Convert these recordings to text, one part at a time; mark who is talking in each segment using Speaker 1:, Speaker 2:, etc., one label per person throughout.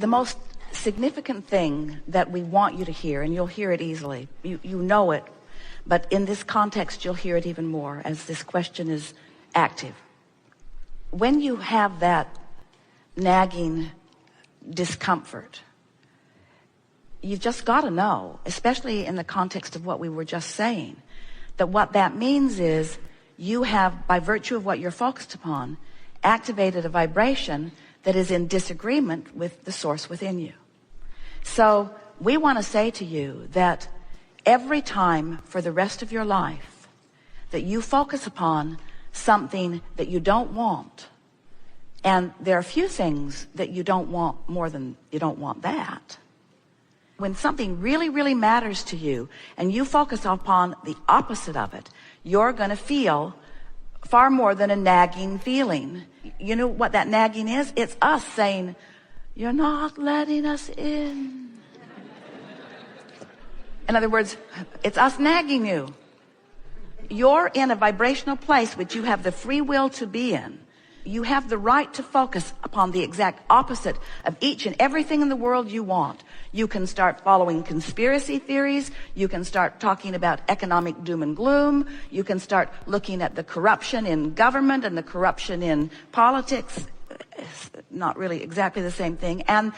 Speaker 1: The most significant thing that we want you to hear, and you'll hear it easily, you know it, but in this context you'll hear it even more as this question is active. When you have that nagging discomfort, you've just got to know, especially in the context of what we were just saying, that what that means is you have, by virtue of what you're focused upon, activated a vibration that is in disagreement with the source within you. So we want to say to you that every time for the rest of your life that you focus upon something that you don't want, and there are few things that you don't want more than you don't want that. When something really, really matters to you and you focus upon the opposite of it, you're going to feel far more than a nagging feeling. You know what that nagging is? It's us saying, you're not letting us in. In other words, it's us nagging you. You're in a vibrational place which you have the free will to be in. You have the right to focus upon the exact opposite of each and everything in the world you want. You can start following conspiracy theories. You can start talking about economic doom and gloom. You can start looking at the corruption in government and the corruption in politics. It's not really exactly the same thing, and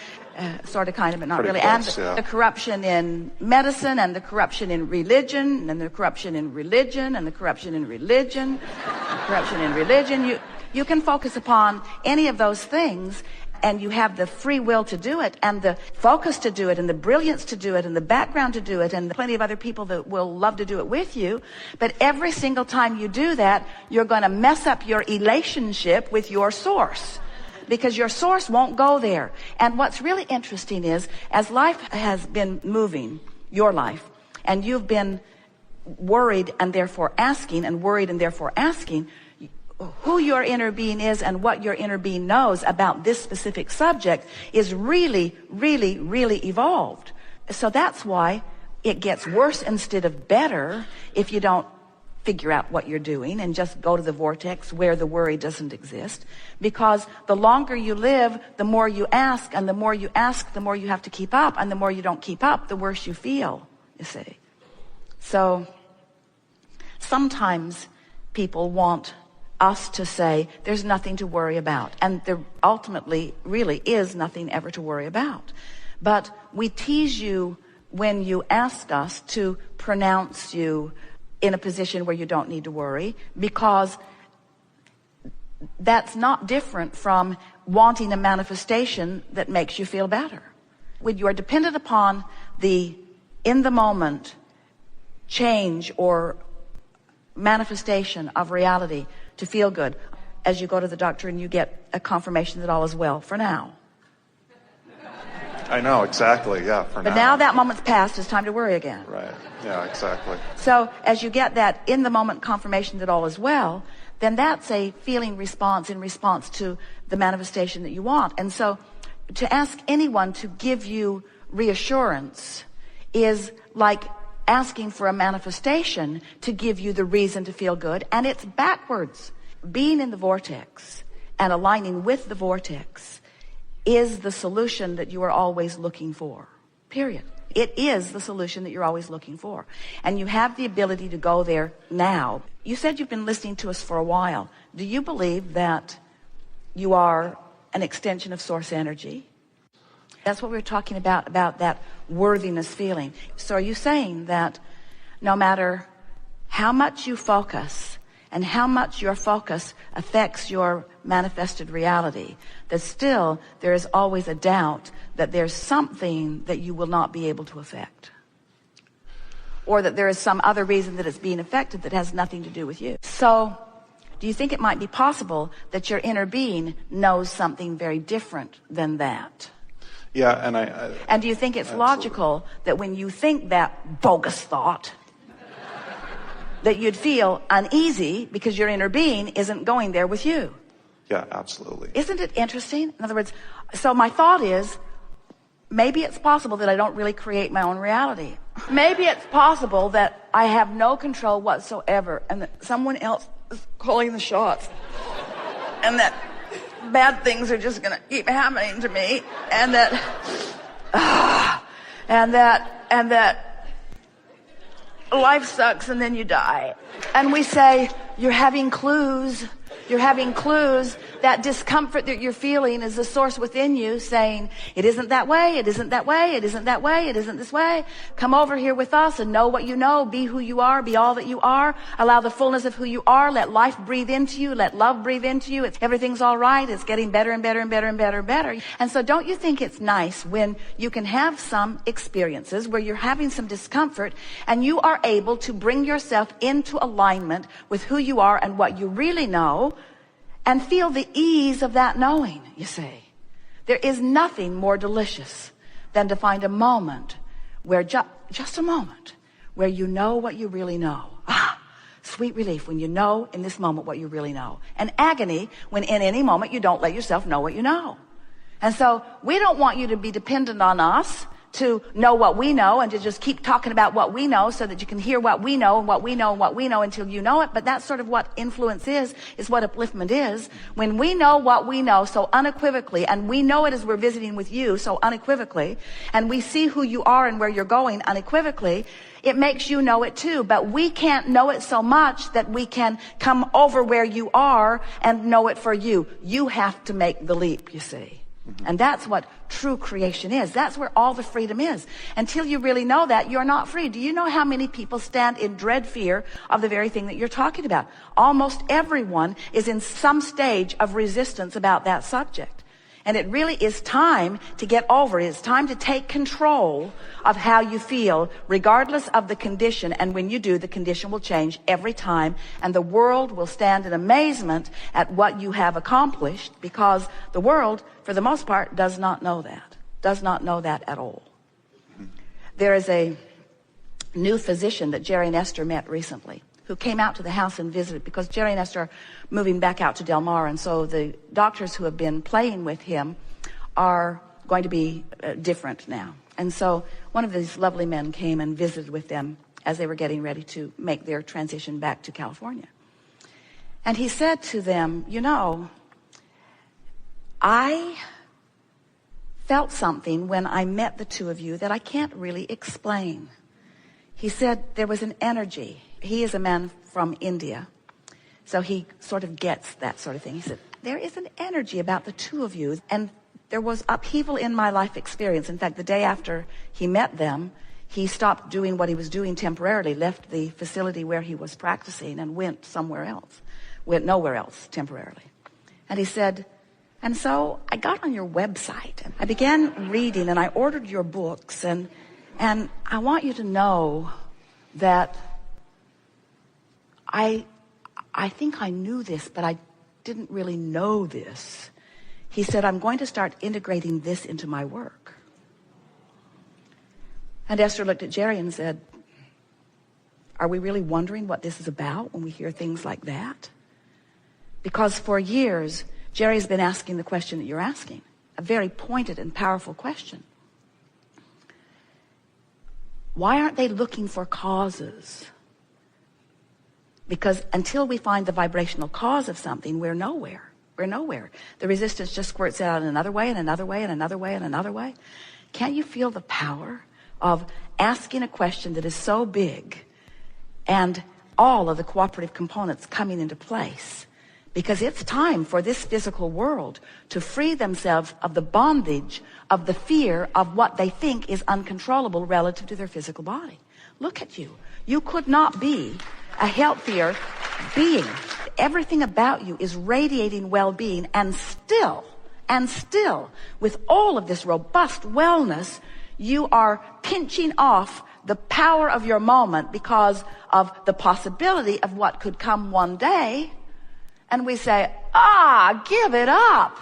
Speaker 1: sort of, kind of, but not really. Close, and the corruption in medicine, and the corruption in religion, and the corruption in religion, and the corruption in religion, the corruption in religion. You can focus upon any of those things, and you have the free will to do it, and the focus to do it, and the brilliance to do it, and the background to do it, and plenty of other people that will love to do it with you. But every single time you do that, you're going to mess up your relationship with your source, because your source won't go there. And what's really interesting is, as life has been moving, your life, and you've been worried and therefore asking, and worried and therefore asking, who your inner being is and what your inner being knows about this specific subject is really, really, really evolved. So that's why it gets worse instead of better if you don't figure out what you're doing and just go to the vortex where the worry doesn't exist. Because the longer you live, the more you ask, and the more you ask, the more you have to keep up, and the more you don't keep up, the worse you feel, you see. So sometimes people want us to say there's nothing to worry about, and there ultimately really is nothing ever to worry about. But we tease you when you ask us to pronounce you in a position where you don't need to worry, because that's not different from wanting a manifestation that makes you feel better. When you are dependent upon the in the moment change or manifestation of reality to feel good, as you go to the doctor and you get a confirmation that all is well for now.
Speaker 2: I know, exactly, yeah, for now.
Speaker 1: But now that moment's passed, it's time to worry again.
Speaker 2: Right, yeah, exactly.
Speaker 1: So as you get that in the moment confirmation that all is well, then that's a feeling response in response to the manifestation that you want. And so to ask anyone to give you reassurance is like asking for a manifestation to give you the reason to feel good, and it's backwards. Being in the vortex and aligning with the vortex is the solution that you are always looking for, period. It is the solution that you're always looking for, and you have the ability to go there now. You said you've been listening to us for a while. Do you believe that you are an extension of source energy? That's what we were talking about that worthiness feeling. So are you saying that no matter how much you focus and how much your focus affects your manifested reality, that still there is always a doubt that there's something that you will not be able to affect? Or that there is some other reason that it's being affected that has nothing to do with you? So do you think it might be possible that your inner being knows something very different than that?
Speaker 2: Yeah,
Speaker 1: and do you think it's
Speaker 2: absolutely
Speaker 1: logical that when you think that bogus thought, that you'd feel uneasy because your inner being isn't going there with you?
Speaker 2: Yeah, absolutely.
Speaker 1: Isn't it interesting? In other words, so my thought is, maybe it's possible that I don't really create my own reality. Maybe it's possible that I have no control whatsoever, and that someone else is calling the shots, and that bad things are just going to keep happening to me, and that life sucks and then you die. And we say, you're having clues. You're having clues. That discomfort that you're feeling is the source within you saying, it isn't that way, it isn't that way, it isn't that way, it isn't this way. Come over here with us and know what you know. Be who you are, be all that you are. Allow the fullness of who you are. Let life breathe into you. Let love breathe into you. Everything's all right. It's getting better and better and better and better and better. And so don't you think it's nice when you can have some experiences where you're having some discomfort and you are able to bring yourself into alignment with who you are and what you really know, and feel the ease of that knowing, you see. There is nothing more delicious than to find a moment where, just a moment, where you know what you really know. Sweet relief when you know in this moment what you really know. And agony when in any moment you don't let yourself know what you know. And so we don't want you to be dependent on us to know what we know and to just keep talking about what we know so that you can hear what we know and what we know and what we know until you know it. But that's sort of what influence is what upliftment is. When we know what we know so unequivocally, and we know it as we're visiting with you so unequivocally, and we see who you are and where you're going unequivocally, it makes you know it too. But we can't know it so much that we can come over where you are and know it for you. You have to make the leap, you see. And that's what true creation is. That's where all the freedom is. Until you really know that, you're not free. Do you know how many people stand in dread fear of the very thing that you're talking about? Almost everyone is in some stage of resistance about that subject. And it really is time to get over it. It's time to take control of how you feel, regardless of the condition. And when you do, the condition will change every time. And the world will stand in amazement at what you have accomplished, because the world, for the most part, does not know that. Does not know that at all. There is a new physician that Jerry and Esther met recently, who came out to the house and visited, because Jerry and Esther are moving back out to Del Mar, and so the doctors who have been playing with him are going to be different now. And so one of these lovely men came and visited with them as they were getting ready to make their transition back to California. And he said to them, you know, I felt something when I met the two of you that I can't really explain. He said there was an energy. He is a man from India, so he sort of gets that sort of thing. He said, there is an energy about the two of you, and there was upheaval in my life experience. In fact, the day after he met them, he stopped doing what he was doing temporarily, left the facility where he was practicing and went somewhere else, went nowhere else temporarily. And he said, and so I got on your website, and I began reading, and I ordered your books, and I want you to know that I think I knew this, but I didn't really know this. He said, I'm going to start integrating this into my work. And Esther looked at Jerry and said, are we really wondering what this is about when we hear things like that? Because for years, Jerry's been asking the question that you're asking, a very pointed and powerful question. Why aren't they looking for causes? Because until we find the vibrational cause of something, we're nowhere. We're nowhere. The resistance just squirts out in another way and another way and another way and another way. Can't you feel the power of asking a question that is so big and all of the cooperative components coming into place? Because it's time for this physical world to free themselves of the bondage of the fear of what they think is uncontrollable relative to their physical body. Look at you. You could not be a healthier being. Everything about you is radiating well-being, and still, with all of this robust wellness, you are pinching off the power of your moment because of the possibility of what could come one day. And we say, give it up.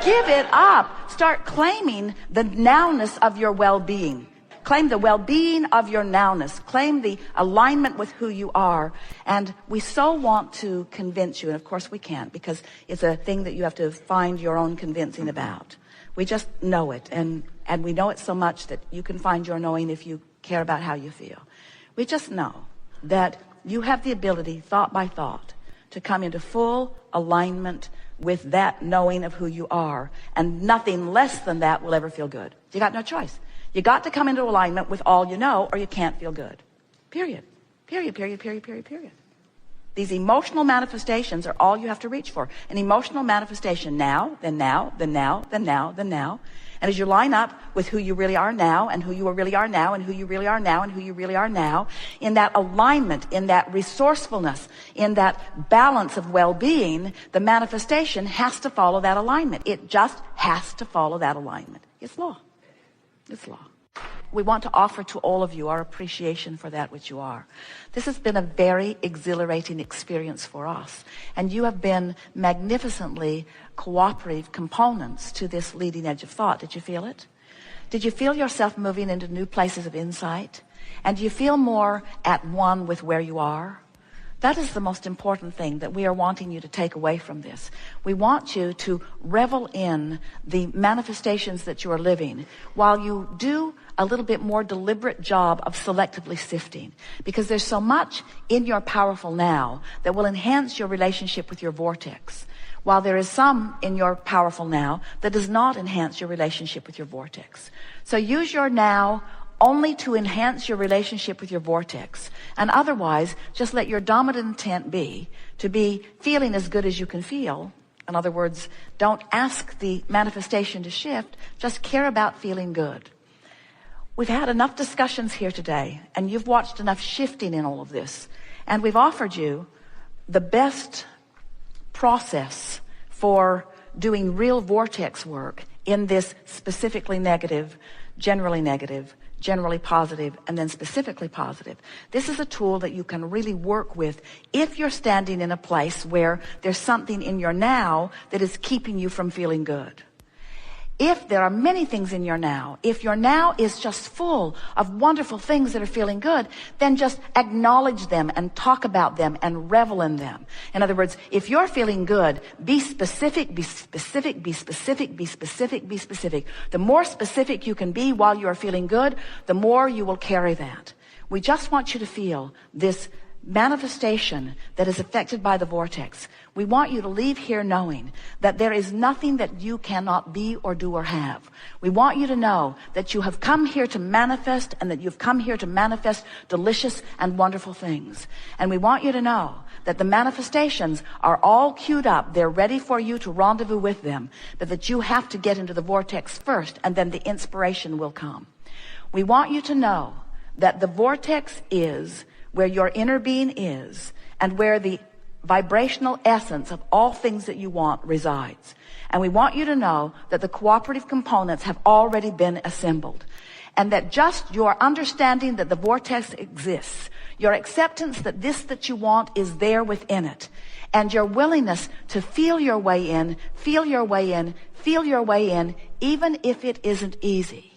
Speaker 1: Give it up. Start claiming the nowness of your well-being. Claim the well-being of your nowness. Claim the alignment with who you are. And we so want to convince you, and of course we can't, because it's a thing that you have to find your own convincing about. We just know it, and we know it so much that you can find your knowing if you care about how you feel. We just know that you have the ability, thought by thought, to come into full alignment with that knowing of who you are. And nothing less than that will ever feel good. You got no choice. You got to come into alignment with all you know, or you can't feel good. Period. Period, period, period, period, period. These emotional manifestations are all you have to reach for. An emotional manifestation now, then now, then now, then now, then now. And as you line up with who you really are now, and who you really are now, and who you really are now, and who you really are now, in that alignment, in that resourcefulness, in that balance of well-being, the manifestation has to follow that alignment. It just has to follow that alignment. It's law. It's law. We want to offer to all of you our appreciation for that which you are. This has been a very exhilarating experience for us. And you have been magnificently cooperative components to this leading edge of thought. Did you feel it? Did you feel yourself moving into new places of insight? And do you feel more at one with where you are? That is the most important thing that we are wanting you to take away from this. We want you to revel in the manifestations that you are living while you do a little bit more deliberate job of selectively sifting. Because there's so much in your powerful now that will enhance your relationship with your vortex, while there is some in your powerful now that does not enhance your relationship with your vortex. So use your now only to enhance your relationship with your vortex. And otherwise, just let your dominant intent be to be feeling as good as you can feel. In other words, don't ask the manifestation to shift. Just care about feeling good. We've had enough discussions here today, and you've watched enough shifting in all of this. And we've offered you the best process for doing real vortex work in this specifically negative, generally positive, and then specifically positive. This is a tool that you can really work with if you're standing in a place where there's something in your now that is keeping you from feeling good. If there are many things in your now, if your now is just full of wonderful things that are feeling good, then just acknowledge them and talk about them and revel in them. In other words, if you're feeling good, be specific, be specific, be specific, be specific, be specific. The more specific you can be while you are feeling good, the more you will carry that. We just want you to feel this manifestation that is affected by the vortex. We want you to leave here knowing that there is nothing that you cannot be or do or have. We want you to know that you have come here to manifest, and that you've come here to manifest delicious and wonderful things. And we want you to know that the manifestations are all queued up. They're ready for you to rendezvous with them, but that you have to get into the vortex first, and then the inspiration will come. We want you to know that the vortex is where your inner being is, and where the vibrational essence of all things that you want resides. And we want you to know that the cooperative components have already been assembled, and that just your understanding that the vortex exists, your acceptance that this that you want is there within it, and your willingness to feel your way in, feel your way in, feel your way in, even if it isn't easy.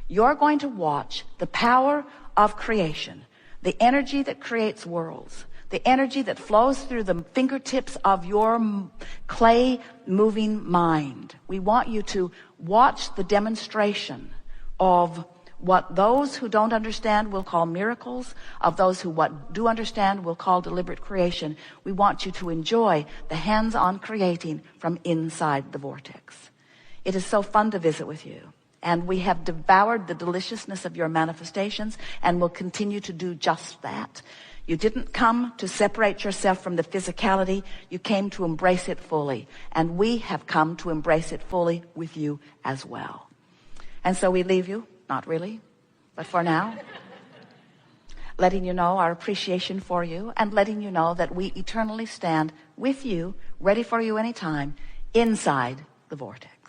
Speaker 1: You're going to watch the power of creation, the energy that creates worlds, the energy that flows through the fingertips of your clay moving mind. We want you to watch the demonstration of what those who don't understand will call miracles, of those who do understand will call deliberate creation. We want you to enjoy the hands-on creating from inside the vortex. It is so fun to visit with you. And we have devoured the deliciousness of your manifestations, and will continue to do just that. You didn't come to separate yourself from the physicality. You came to embrace it fully. And we have come to embrace it fully with you as well. And so we leave you, not really, but for now, letting you know our appreciation for you, and letting you know that we eternally stand with you, ready for you anytime, inside the vortex.